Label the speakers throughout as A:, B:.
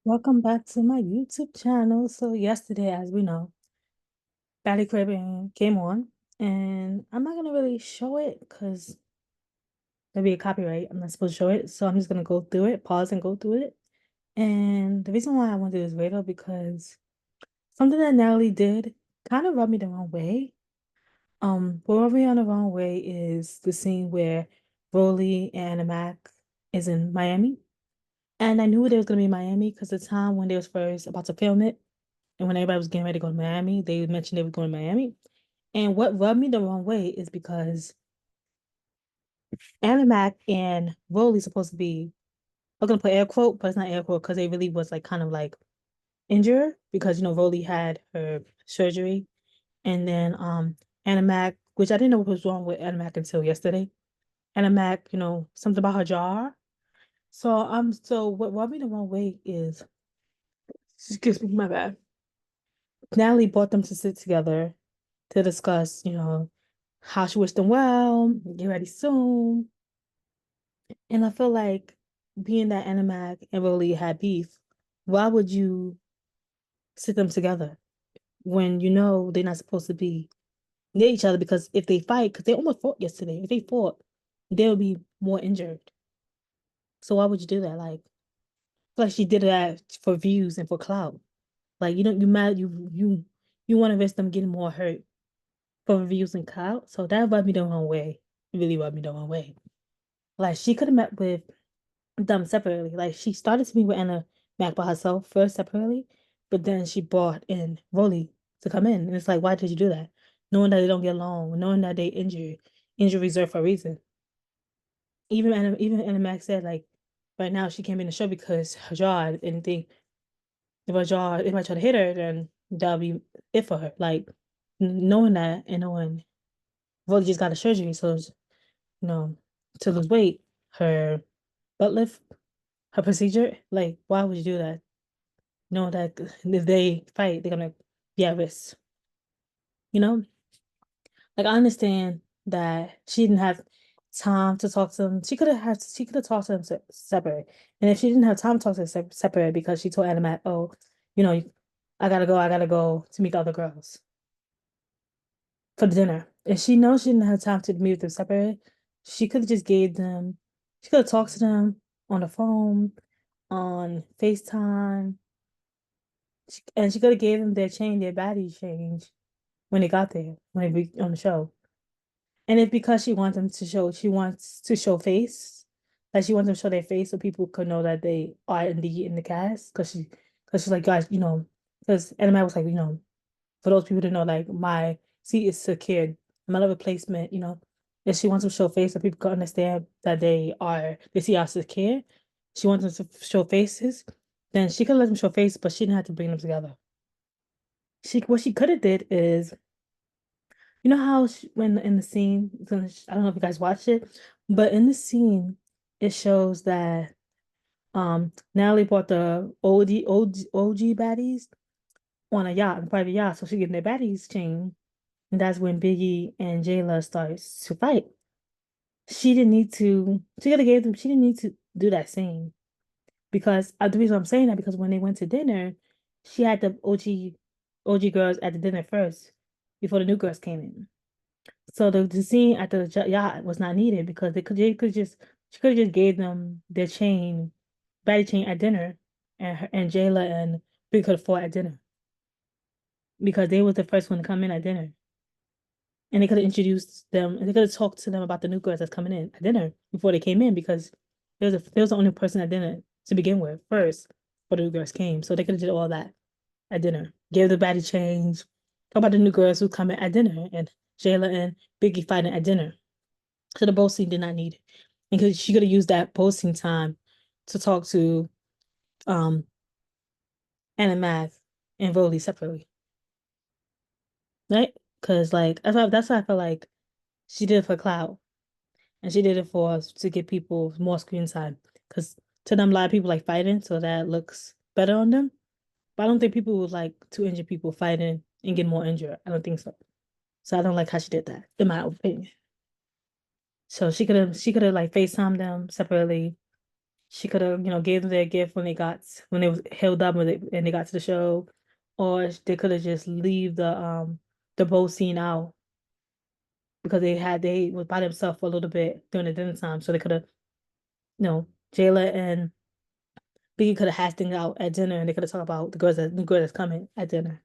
A: Welcome back to my YouTube channel. So yesterday, as we know, Baddies Carribean came on, and I'm not gonna really show it because there'll be a copyright. I'm not supposed to show it, so I'm just gonna go through it, pause and go through it. And the reason why I wanted this video because something that Natalie did kind of rubbed me the wrong way. What rubbed me on the wrong way is the scene where Rollie and Mac is in Miami, and I knew they was gonna be in Miami because the time when they was first about to film it. And when everybody was getting ready to go to Miami, they mentioned they were going to Miami. And what rubbed me the wrong way is because Animac and Rolly supposed to be, I'm gonna put air quote, but it's not air quote because they really was like kind of like injured because Rolly had her surgery, and then Animac, which I didn't know what was wrong with Animac until yesterday. Animac, something about her jaw. So what rubbed me the wrong way is, excuse me, my bad. Natalie brought them to sit together to discuss, how she wished them well, get ready soon. And I feel like being that Animac and Rolly had beef, why would you sit them together when you know they're not supposed to be near each other? Because if they fight, because they almost fought yesterday, if they fought, they'll be more injured. So why would you do that? Like she did that for views and for clout. Like you mad you want to risk them getting more hurt for reviews and clout. So that rubbed me the wrong way. It really rubbed me the wrong way. Like she could have met with them separately. Like she started to meet with Anna Mac by herself first separately, but then she brought in Rolly to come in. And it's like, why did you do that? Knowing that they don't get along, knowing that they injury reserved for a reason. Even Anna Mac said like right now she came in the show because her jaw and think if her jaw if I try to hit her, then that'll be it for her. Like knowing that and knowing Rolly just got a surgery, so know, to lose weight, her butt lift, her procedure. Like, why would you do that? Know that if they fight, they're gonna be at risk. You know, like I understand that she didn't have time to talk to them. She could have talked to them separate. And if she didn't have time to talk to them separate because she told Adam, oh, you know, I gotta go to meet the other girls for the dinner. If she knows she didn't have time to meet with them separate, she could have just gave them, she could have talked to them on the phone, on FaceTime, and she could have gave them their body change when they got there, when they on the show. And it's because she wants to show face, like she wants them to show their face so people could know that they are indeed in the cast. Because she's like, guys, because Anime was like, for those people to know, like my seat is secured. I'm not a replacement, If she wants to show face so people can understand that they see us as kid, she wants them to show faces, then she could let them show face, but she didn't have to bring them together. What she could have did is, how when in the scene, I don't know if you guys watched it, but in the scene, it shows that Natalie brought the OG baddies on a yacht, a private yacht, so she gave them their baddies chain. And that's when Biggie and Jela starts to fight. She didn't need to do that scene. Because the reason I'm saying that because when they went to dinner, she had the OG girls at the dinner first before the new girls came in. So the scene at the yacht was not needed because they could just she could have just gave them their chain, baddie chain at dinner, and Jayla and Big could have fought at dinner because they was the first one to come in at dinner. And they could have introduced them and they could have talked to them about the new girls that's coming in at dinner before they came in because there was the only person at dinner to begin with first before the new girls came. So they could have did all that at dinner. Gave the baddie change, talk about the new girls who come in at dinner and Jayla and Biggie fighting at dinner. So the both scene did not need it. And because she could have used that posting time to talk to Anna Math and Rolly separately. Right? Because like that's why I feel like she did it for clout. And she did it for us to get people more screen time. Because to them, a lot of people like fighting, so that looks better on them. But I don't think people would like to injure people fighting and get more injured. I don't think so. So I don't like how she did that, in my opinion. So she could have like FaceTimed them separately. she could have, gave them their gift when they was held up with it and they got to the show, or they could have just leave the boat scene out because they was by themselves for a little bit during the dinner time, so they could have, Jayla and Biggie could have hashed things out at dinner and they could have talked about the new girl that's coming at dinner.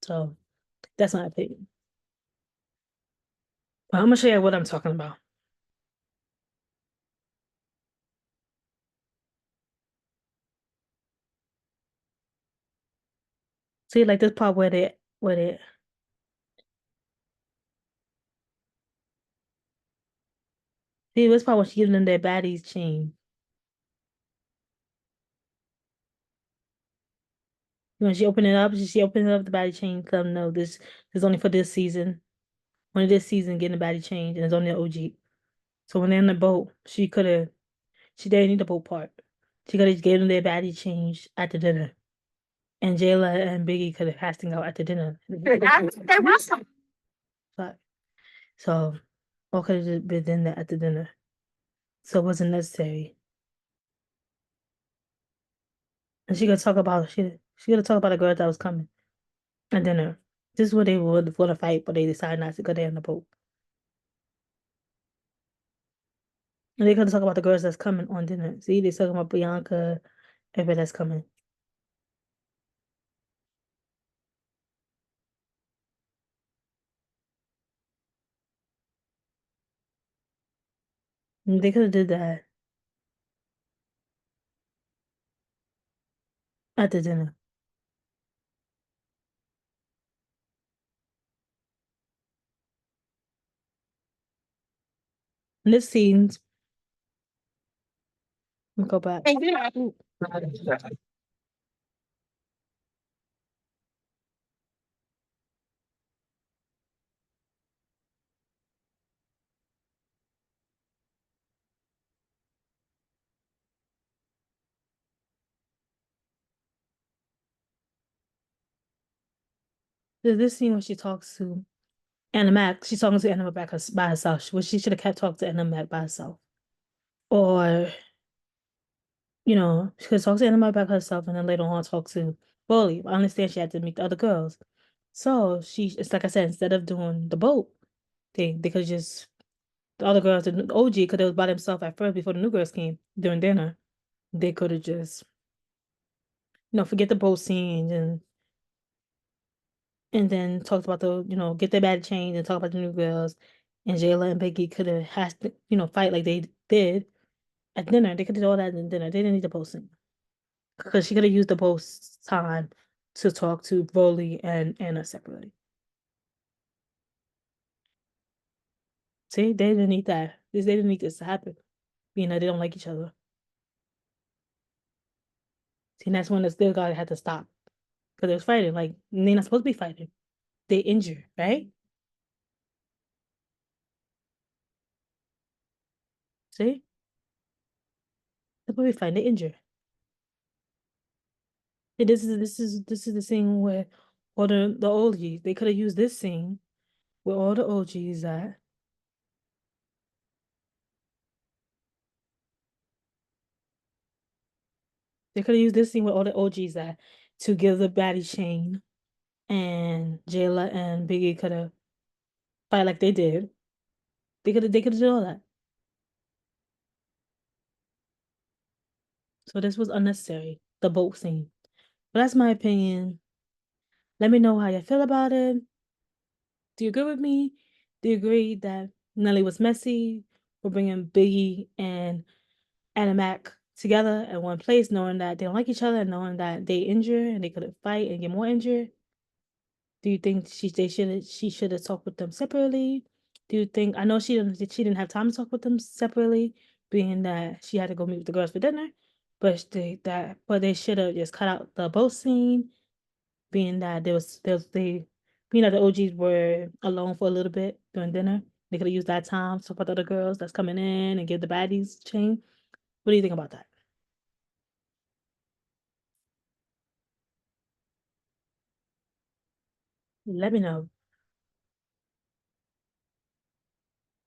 A: So that's my opinion. But I'm gonna show you what I'm talking about. See, like this part where they see this part when she gives them their baddies chain. When she opened it up the baddie chain, tell them no, this is only for this season. Only this season getting the baddie change and it's only an OG. So when they're in the boat, she didn't need the boat part. She could have just gave them their baddie change at the dinner. And Jayla and Biggie could have hashed things out at the dinner. But, so all could have just been in there at the dinner. So it wasn't necessary. And she gonna talk about a girl that was coming at dinner. This is where they would want to fight, but they decided not to go there in the boat. And they gonna talk about the girls that's coming on dinner. See, they talking about Bianca, everybody that's coming. And they could have did that at the dinner. And this scene, let me go back. Ooh. There's this scene when she talks to Anna Mac. She's talking to Anna Mac by herself. Well, she should have kept talking to Anna Mac by herself. Or, she could talk to Anna Mac by herself and then later on talk to Rollie. I understand she had to meet the other girls. So it's like I said, instead of doing the boat thing, they could just the other girls, the OG, because they was by themselves at first before the new girls came during dinner. They could have just, forget the boat scene and then talked about get their bad change and talk about the new girls. And Jayla and Becky could have had to, fight like they did at dinner. They could have did all that in dinner. They didn't need the boat scene. Because she could have used the boat time to talk to Rollie and Anna separately. See, they didn't need that. They didn't need this to happen. Being that they don't like each other. See, and that's when the still guy had to stop. Because they was fighting. Like, they're not supposed to be fighting. They injured, right? See? They're supposed to be fighting. They injured. And this is the scene where all the OGs, they could have used this scene where all the OGs at. They could have used this scene with all the OGs at to give the baddie chain and Jayla and Biggie could have fight like they did. They could have did all that. So this was unnecessary, the boat scene. But that's my opinion. Let me know how you feel about it. Do you agree with me? Do you agree that Nelly was messy for bringing Biggie and Mac together at one place, knowing that they don't like each other and knowing that they injure and they could fight and get more injured? Do you think she should have talked with them separately? Do you think I know she didn't have time to talk with them separately, being that she had to go meet with the girls for dinner, but they should have just cut out the boat scene, being that being that the OGs were alone for a little bit during dinner. They could have used that time to support the other girls that's coming in and give the baddies chain. What do you think about that? Let me know.